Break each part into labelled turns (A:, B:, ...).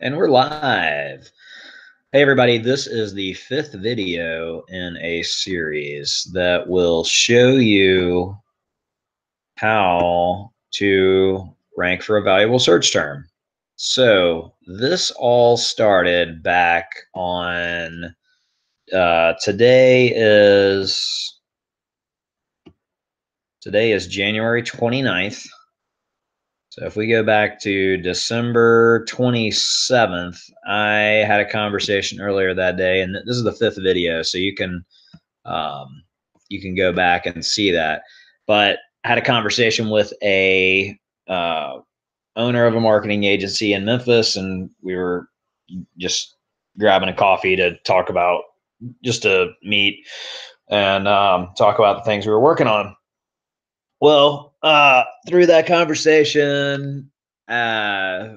A: And we're live. Hey everybody, this is the 5th video in a series that will show you how to rank for a valuable search term. So this all started back on, today is January 29th. So if we go back to December 27th, I had a conversation earlier that day, and this is the 5th video, so you can go back and see that. But I had a conversation with a owner of a marketing agency in Memphis, and we were just grabbing a coffee to talk about, just to meet and talk about the things we were working on. Well, through that conversation, I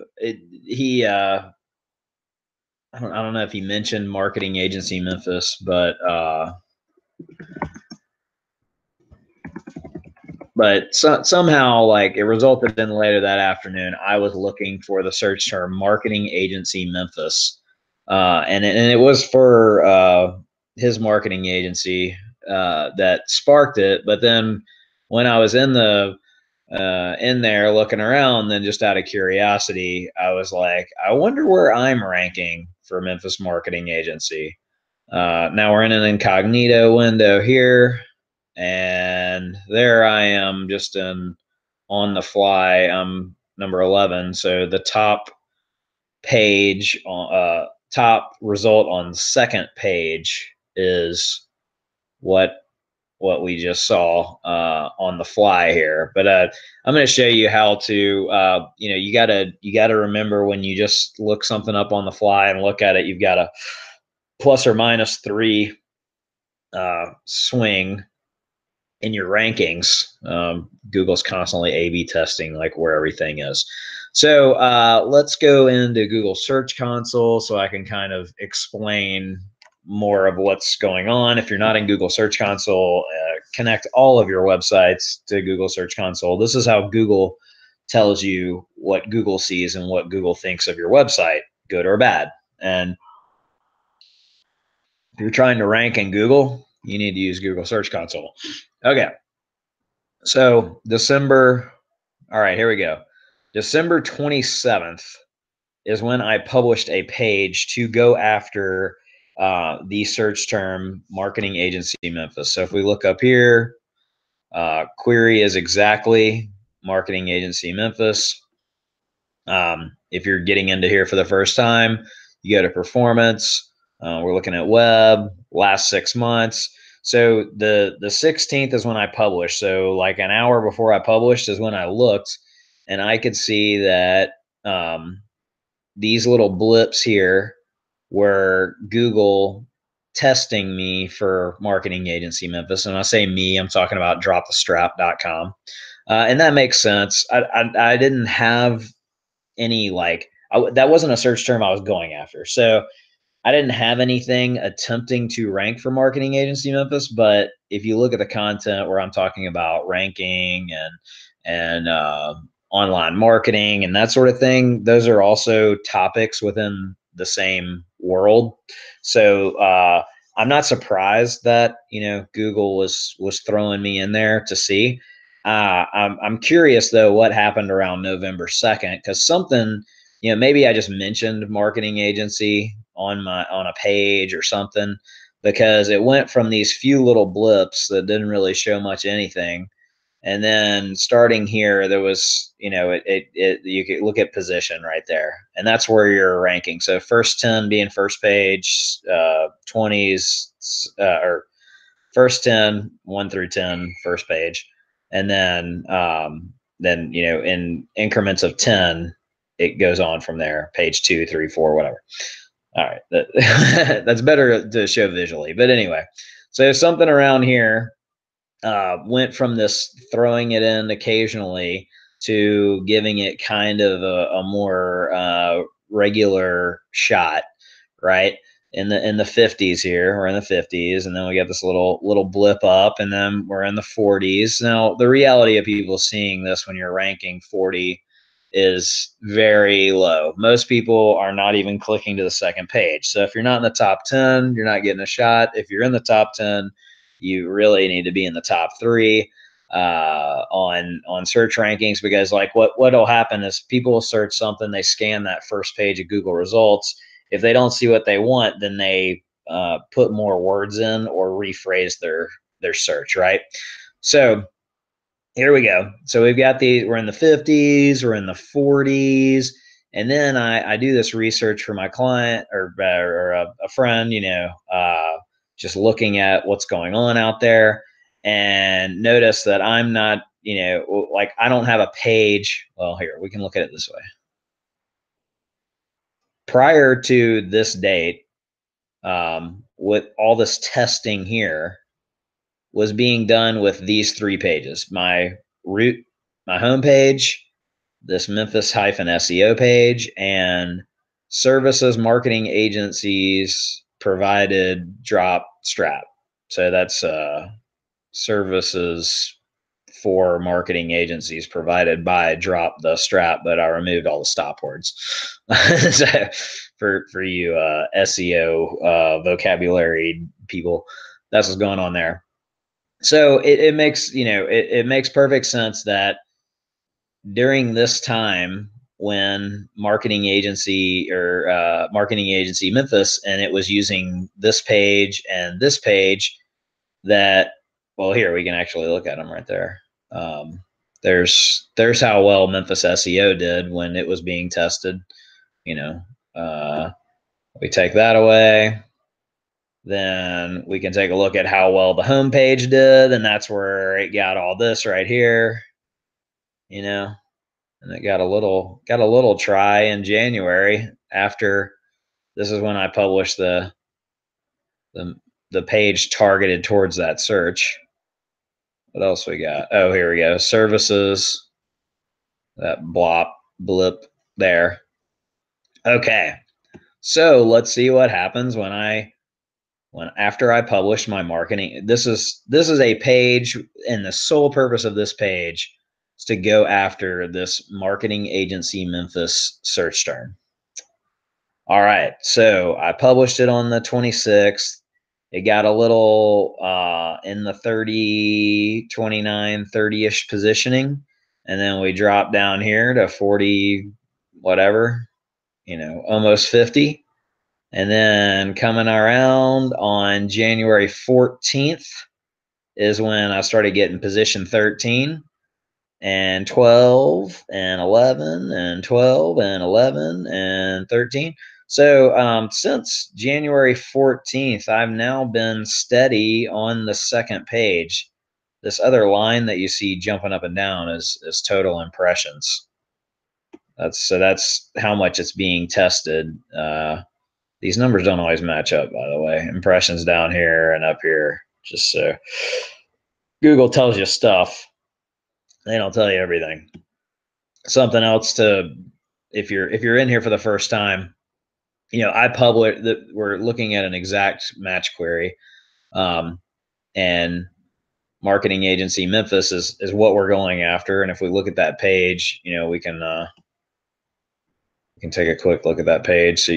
A: don't know if he mentioned marketing agency Memphis, but somehow, like, it resulted in later that afternoon, I was looking for the search term marketing agency Memphis, and it was for his marketing agency that sparked it. But then when I was in there looking around, then just out of curiosity, I was like, I wonder where I'm ranking for Memphis marketing agency. Now we're in an incognito window here, and there I am, just on the fly. I'm number 11. So the top page, top result on the second page is what we just saw on the fly here. But I'm going to show you how to, you gotta remember, when you just look something up on the fly and look at it, you've got a plus or minus 3 swing in your rankings. Google's constantly A/B testing, like, where everything is. So let's go into Google Search Console so I can kind of explain more of what's going on. If you're not in Google Search Console, connect all of your websites to Google Search Console. This is how Google tells you what Google sees and what Google thinks of your website, good or bad. And if you're trying to rank in Google, you need to use Google Search Console. Okay. So all right, here we go. December 27th is when I published a page to go after the search term marketing agency Memphis. So if we look up here, query is exactly marketing agency Memphis. If you're getting into here for the first time, you go to performance. We're looking at web, last 6 months. So the 16th is when I published. So like an hour before I published is when I looked, and I could see that these little blips here were Google testing me for marketing agency Memphis. And when I say me, I'm talking about dropthestrap.com. And that makes sense. I didn't have any, like, that wasn't a search term I was going after. So I didn't have anything attempting to rank for marketing agency Memphis. But if you look at the content where I'm talking about ranking and online marketing and that sort of thing, those are also topics within the same world. So I'm not surprised that, Google was throwing me in there to see. I'm curious though what happened around November 2nd, because something, maybe I just mentioned marketing agency on a page or something, because it went from these few little blips that didn't really show much anything. And then starting here, there was, you could look at position right there, and that's where you're ranking. So first 10 being first page, 20s, or first 10, 1 through 10, first page. And then, in increments of 10, it goes on from there, page 2, 3, 4, whatever. All right. That's better to show visually. But anyway, so something around here went from this throwing it in occasionally to giving it kind of a more regular shot, right? In the 50s here, we're in the 50s, and then we got this little blip up, and then we're in the 40s. Now, the reality of people seeing this when you're ranking 40 is very low. Most people are not even clicking to the second page. So if you're not in the top 10, you're not getting a shot. If you're in the top 10, you really need to be in the top 3 on search rankings, because like what'll happen is people will search something, they scan that first page of Google results. If they don't see what they want, then they put more words in or rephrase their search, right? So here we go. So we've got we're in the 50s, we're in the 40s. And then I do this research for my client or a friend, just looking at what's going on out there, and notice that I'm not, like I don't have a page. Well, here, we can look at it this way. Prior to this date, with all this testing here, was being done with these 3 pages: my root, my homepage, this Memphis-SEO page, and services marketing agencies provided drop strap. So that's services for marketing agencies provided by drop the strap, but I removed all the stop words. So for you SEO vocabulary people, that's what's going on there. So it makes, it makes perfect sense that during this time, when marketing agency Memphis, and it was using this page and this page, that, well, here we can actually look at them right there. There's how well Memphis SEO did when it was being tested. We take that away, then we can take a look at how well the homepage did, and that's where it got all this right here. And it got a little try in January. After this is when I published the page targeted towards that search. What else we got? Oh, here we go. Services, that blip there. Okay. So let's see what happens after I publish my marketing. This is a page, and the sole purpose of this page is to go after this marketing agency Memphis search term. All right, so I published it on the 26th. It got a little in the 30, 29, 30-ish positioning. And then we dropped down here to 40, whatever, almost 50. And then coming around on January 14th is when I started getting position 13 and 12 and 11 and 12 and 11 and 13. So since January 14th, I've now been steady on the second page. This other line that you see jumping up and down is total impressions. That's how much it's being tested. These numbers don't always match up, by the way. Impressions down here and up here, just so Google tells you stuff. They don't tell you everything. Something else if you're in here for the first time, I publish that we're looking at an exact match query, and marketing agency Memphis is what we're going after. And if we look at that page, we can take a quick look at that page.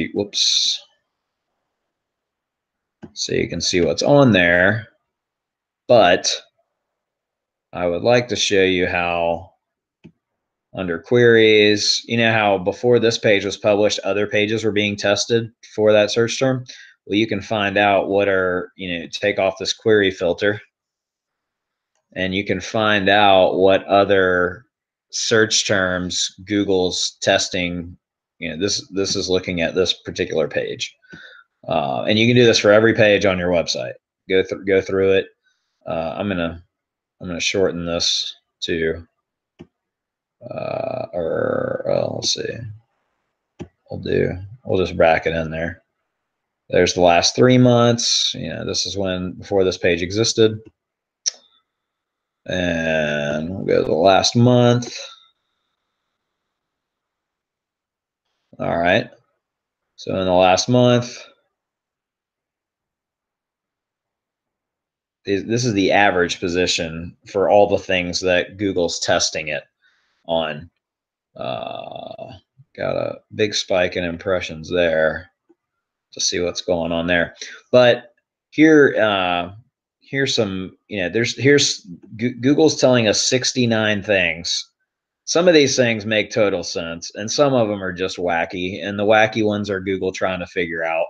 A: So you can see what's on there. But I would like to show you how, under queries, how before this page was published, other pages were being tested for that search term. Well, you can find out what are, take off this query filter, and you can find out what other search terms Google's testing. This is looking at this particular page, and you can do this for every page on your website. Go through it. I'm gonna shorten this to, let's see. We'll just bracket in there. There's the last 3 months. This is before this page existed. And we'll go to the last month. All right. So in the last month, this is the average position for all the things that Google's testing it on. got a big spike in impressions there. To see what's going on there. But here, here's some, here's Google's telling us 69 things. Some of these things make total sense, and some of them are just wacky. And the wacky ones are Google trying to figure out,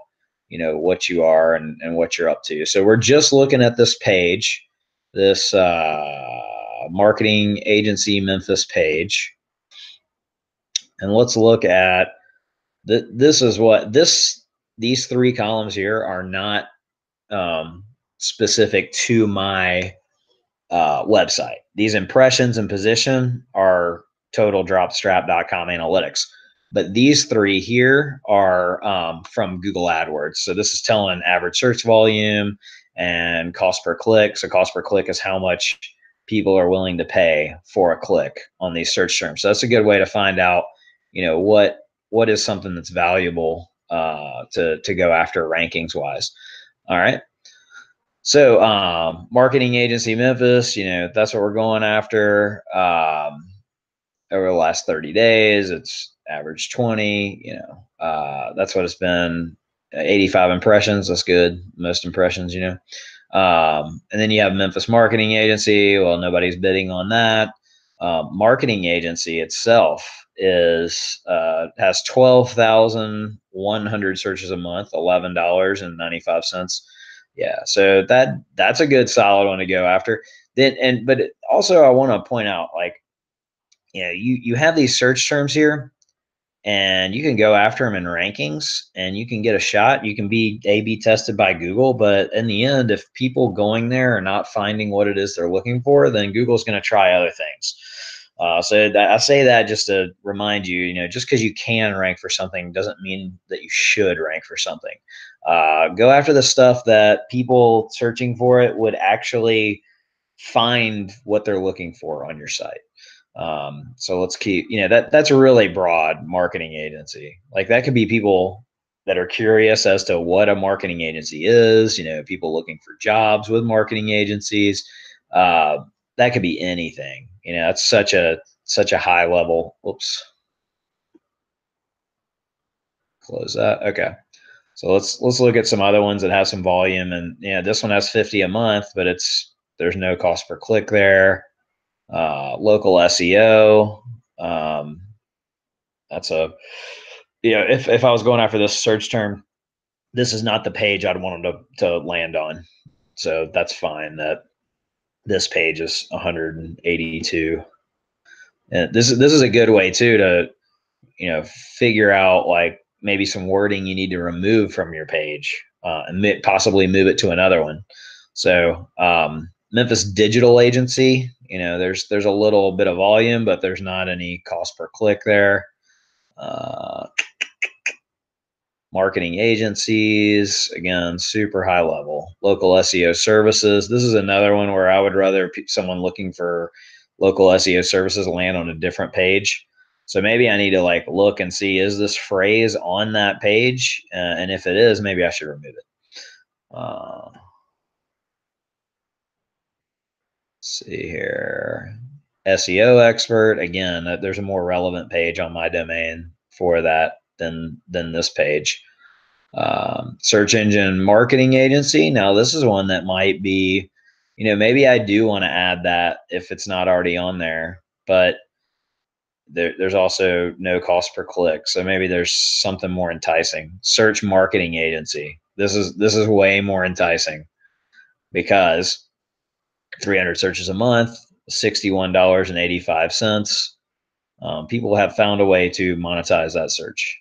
A: what you are and what you're up to. So we're just looking at this page, this marketing agency Memphis page, and let's look at this is what these three columns here are not specific to my website. These impressions and position are totaldropstrap.com analytics. But these three here are from Google AdWords. So this is telling average search volume and cost per click. So cost per click is how much people are willing to pay for a click on these search terms. So that's a good way to find out, what is something that's valuable to go after rankings wise. All right. So marketing agency Memphis, that's what we're going after. Over the last 30 days, it's average 20, that's what it's been. 85 impressions. That's good. Most impressions, and then you have Memphis marketing agency. Well, nobody's bidding on that. Marketing agency itself has 12,100 searches a month, $11.95. Yeah, so that's a good solid one to go after. But also I want to point out, you have these search terms here, and you can go after them in rankings, and you can get a shot. You can be A/B tested by Google, but in the end, if people going there are not finding what it is they're looking for, then Google's going to try other things. So I say that just to remind you, just because you can rank for something doesn't mean that you should rank for something. Go after the stuff that people searching for it would actually find what they're looking for on your site. So let's keep, that's a really broad marketing agency. Like that could be people that are curious as to what a marketing agency is, people looking for jobs with marketing agencies. That could be anything, it's such a high level. Whoops. Close that. Okay. So let's look at some other ones that have some volume, and this one has 50 a month, but there's no cost per click there. Local SEO. That's if I was going after this search term, this is not the page I'd want them to land on. So that's fine that this page is 182. And this is a good way too to, figure out maybe some wording you need to remove from your page, and possibly move it to another one. So, Memphis digital agency, there's a little bit of volume, but there's not any cost per click there. Marketing agencies, again, super high level. Local SEO services. This is another one where I would rather someone looking for local SEO services land on a different page. So maybe I need to look and see, is this phrase on that page? And if it is, maybe I should remove it. Let's see here. SEO Expert. Again, there's a more relevant page on my domain for that than this page. Search engine marketing agency. Now this is one that might be, maybe I do want to add that if it's not already on there, but there's also no cost per click. So maybe there's something more enticing. Search marketing agency. This is way more enticing because 300 searches a month, $61.85. People have found a way to monetize that search.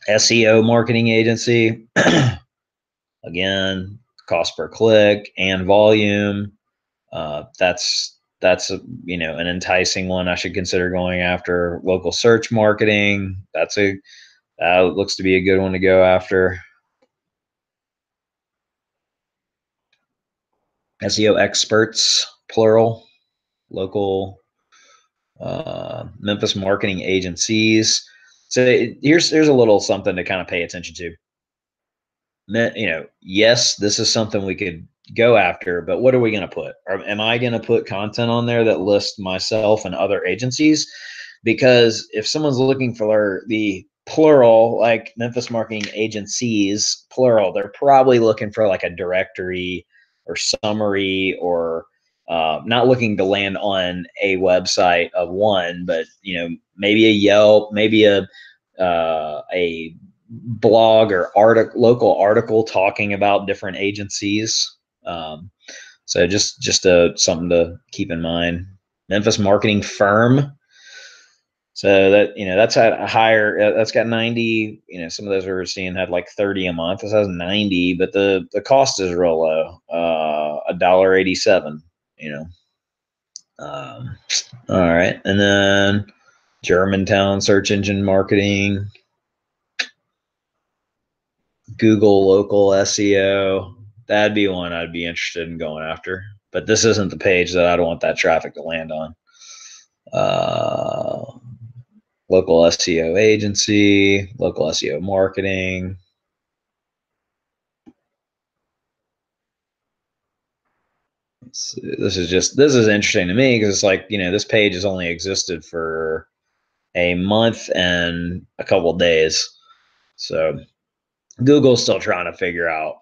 A: SEO marketing agency, again, cost per click and volume. That's an enticing one I should consider going after. Local search marketing. That looks to be a good one to go after. SEO experts, plural. Local Memphis marketing agencies. So here's a little something to kind of pay attention to. Yes, this is something we could go after, but what are we going to put? Am I going to put content on there that lists myself and other agencies? because if someone's looking for the plural, like Memphis marketing agencies, plural, they're probably looking for like a directory or summary, or not looking to land on a website of one, but maybe a Yelp, maybe a blog or local article talking about different agencies. So just something to keep in mind. Memphis marketing firm. So that, that's at a higher, that's got 90, some of those we were seeing had like 30 a month. This has 90, but the cost is real low. $1.87, all right. And then Germantown search engine marketing, Google local SEO. That'd be one I'd be interested in going after, but this isn't the page that I'd want that traffic to land on. Local SEO agency, local SEO marketing. This is interesting to me because it's like, this page has only existed for a month and a couple of days. So Google's still trying to figure out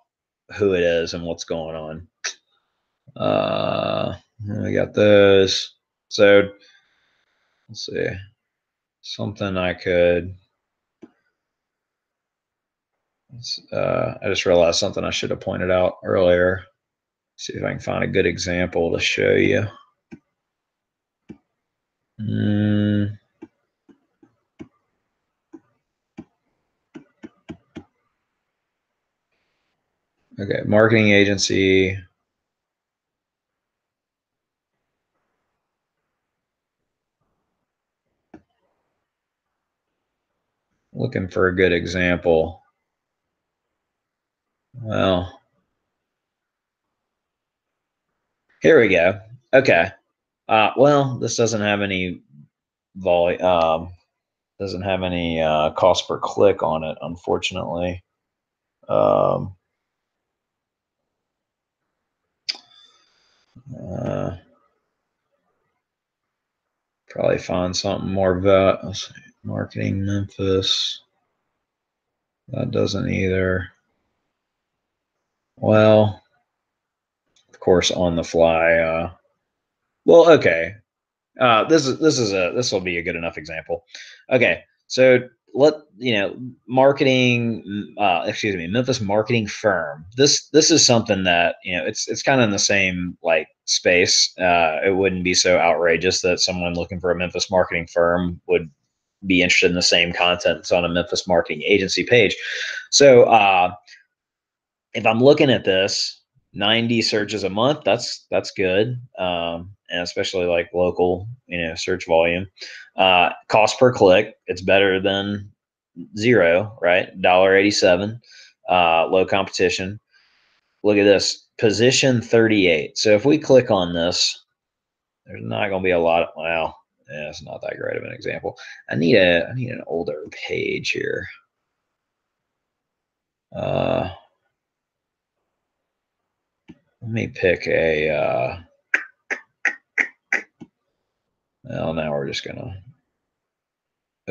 A: who it is and what's going on. We got those. So let's see. Something I could, I just realized something I should have pointed out earlier. See if I can find a good example to show you. Okay, marketing agency. Looking for a good example. Well, here we go. Okay. Well, this doesn't have any volume. Doesn't have any cost per click on it, unfortunately. Probably find something more about. Let's see, marketing Memphis. That doesn't either. Well, of course, on the fly. Well, okay. This will be a good enough example. Okay, so marketing. Excuse me, Memphis marketing firm. This is something that it's kind of in the same like space. It wouldn't be so outrageous that someone looking for a Memphis marketing firm would be interested in the same content that's on a Memphis marketing agency page. So if I'm looking at this, 90 searches a month, that's good. And especially like local, search volume. Cost per click, it's better than zero, right? $1.87. Low competition. Look at this, position 38. So if we click on this, there's not going to be a lot of, well, yeah, it's not that great of an example. I need an older page here. Let me pick a, well, now we're just going to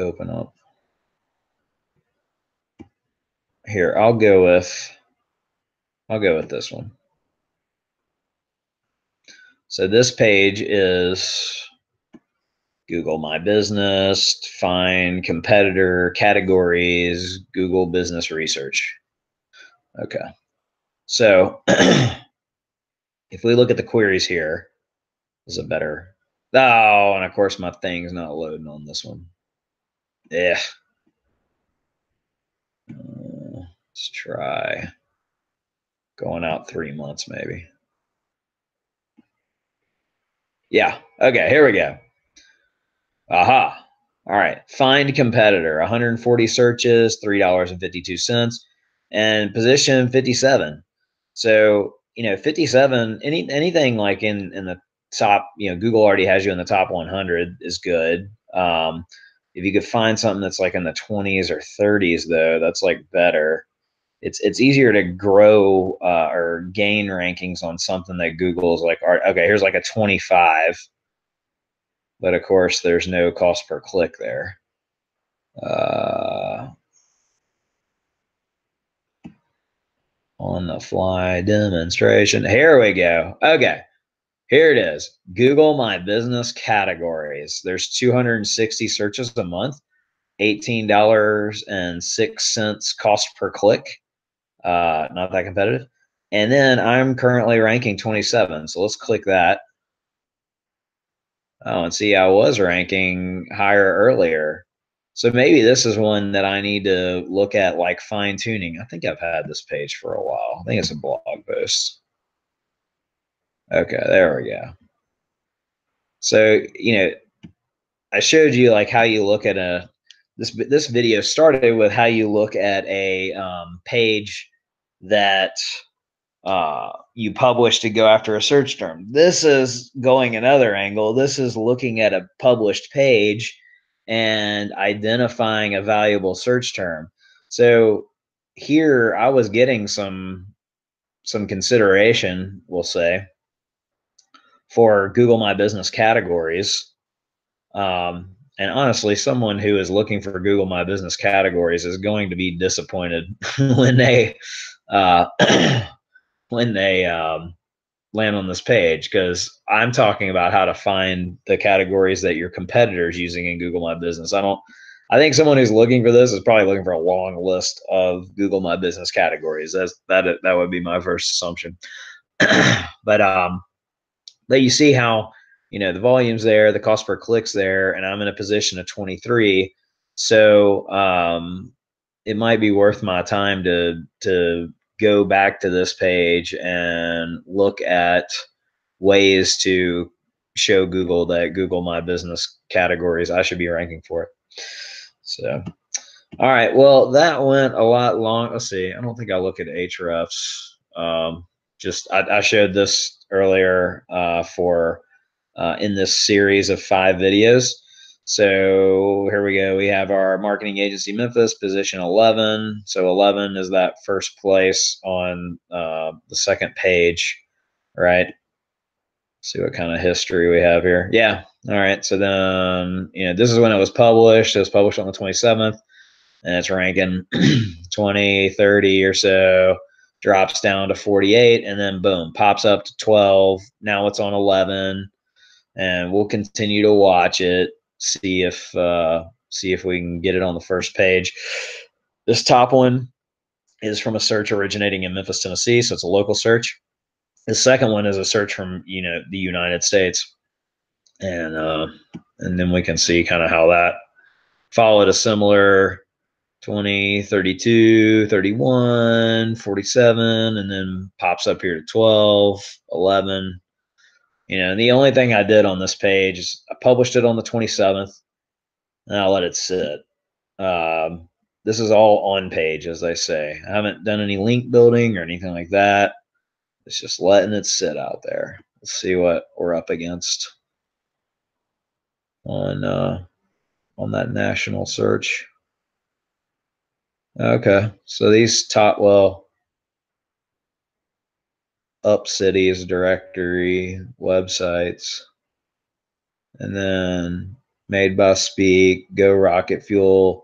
A: open up. Here, I'll go with this one. So this page is Google My Business, find competitor categories, Google Business Research. Okay. So if we look at the queries here, is it better? Oh, and of course my thing's not loading on this one. Yeah. Let's try going out 3 months maybe. Yeah. Okay, here we go. Aha. All right. Find competitor, 140 searches, $3.52, and position 57. So, 57, anything like in the top, Google already has you in the top 100 is good. If you could find something that's like in the 20s or 30s though, that's like better. It's easier to grow or gain rankings on something that Google is like, okay, here's like a 25. but of course there's no cost per click there. On the fly demonstration. Here we go. Okay. Here it is. Google My Business categories. There's 260 searches a month, $18.06 cost per click. Not that competitive. And then I'm currently ranking 27. So let's click that. Oh, and see, I was ranking higher earlier. So maybe this is one that I need to look at, like fine tuning. I think I've had this page for a while. I think it's a blog post. Okay, there we go. So, I showed you like how you look at this video started with how you look at a page that you publish to go after a search term. This is going another angle. This is looking at a published page and identifying a valuable search term. So here I was getting some consideration, we'll say, for Google My Business categories. And honestly, someone who is looking for Google My Business categories is going to be disappointed when they uh, when they land on this page, because I'm talking about how to find the categories that your competitors using in Google My Business. I think someone who's looking for this is probably looking for a long list of Google My Business categories. That would be my first assumption. But you see how, the volume's there, the cost per click's there, and I'm in a position of 23. So it might be worth my time to go back to this page and look at ways to show Google that Google My Business categories, I should be ranking for it. So, all right. Well, that went a lot long. Let's see. I don't think I look at Hrefs. I showed this earlier for in this series of 5 videos. So here we go. We have our marketing agency Memphis, position 11. So 11 is that first place on the second page, right? See what kind of history we have here. Yeah. All right. So then, this is when it was published. It was published on the 27th, and it's ranking 20, 30 or so, drops down to 48, and then boom, pops up to 12. Now it's on 11. And we'll continue to watch it, see if we can get it on the first page. This top one is from a search originating in Memphis, Tennessee, so it's a local search. The second one is a search from the United States, and then we can see kind of how that followed a similar 20, 32, 31, 47, and then pops up here to 12, 11. The only thing I did on this page is I published it on the 27th, and I'll let it sit. This is all on page, as I say. I haven't done any link building or anything like that. It's just letting it sit out there. Let's see what we're up against on that national search. Okay, so these up cities directory websites, and then Made by Speak, Go Rocket Fuel.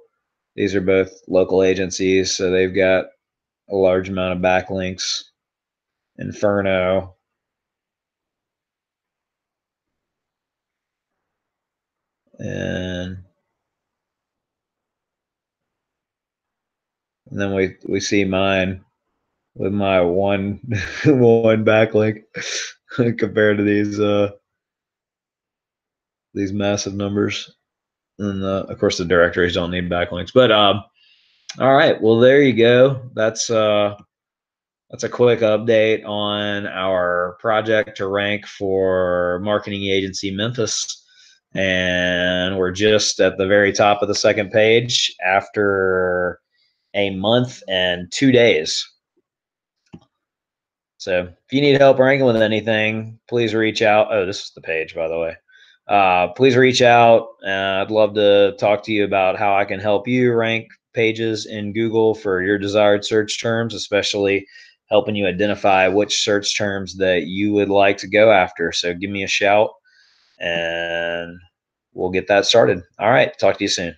A: These are both local agencies, so they've got a large amount of backlinks. Inferno. And then we see mine with my one backlink compared to these massive numbers. And of course the directories don't need backlinks. But all right, well there you go. That's a quick update on our project to rank for marketing agency Memphis. And we're just at the very top of the second page after a month and 2 days. So if you need help ranking with anything, please reach out. Oh, this is the page, by the way. Please reach out. I'd love to talk to you about how I can help you rank pages in Google for your desired search terms, especially helping you identify which search terms that you would like to go after. So give me a shout, and we'll get that started. All right. Talk to you soon.